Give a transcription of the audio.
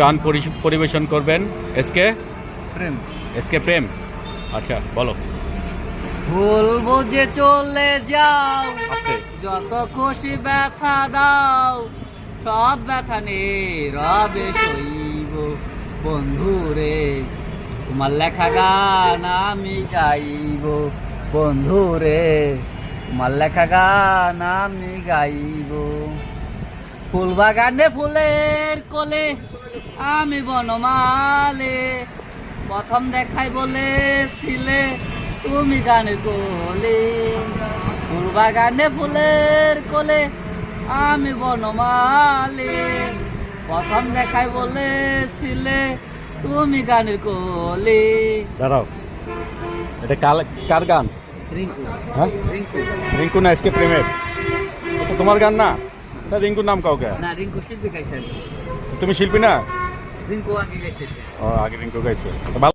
গান পরিবেশন করবেন এসকে প্রেম। এসকে প্রেম। আচ্ছা বলো। বলবো যে চলে যাও, আস্তে। যত খুশি ব্যথা দাও, সব ব্যথা নে রবে সইব বন্ধু রে, তোমার লেখা গান আমি গাইব বন্ধু রে, তোমার লেখা গান আমি গাইব। ফুল বাগানে ফুলের কোলে আমি বনমালে, প্রথম দেখাই বলেছিলে তুমি গানের কোলে। ফুল বাগানে ফুলের কোলে আমি বনমালে, প্রথম দেখাই বলেছিলে তুমি গানের কোলে। দাঁড়াও, এটা কার গান? রিঙ্কু। হ্যাঁ, রিঙ্কু রিঙ্কু না এসকে প্রেমের? তো তোমার গান না, তা রিঙ্কুর নাম কাউকে? না, রিঙ্কু শিল্পী গাইছেন। তুমি শিল্পী না? রিঙ্কু আগে গাইছে। ও আগে রিঙ্কু গাইছে। তো ভালো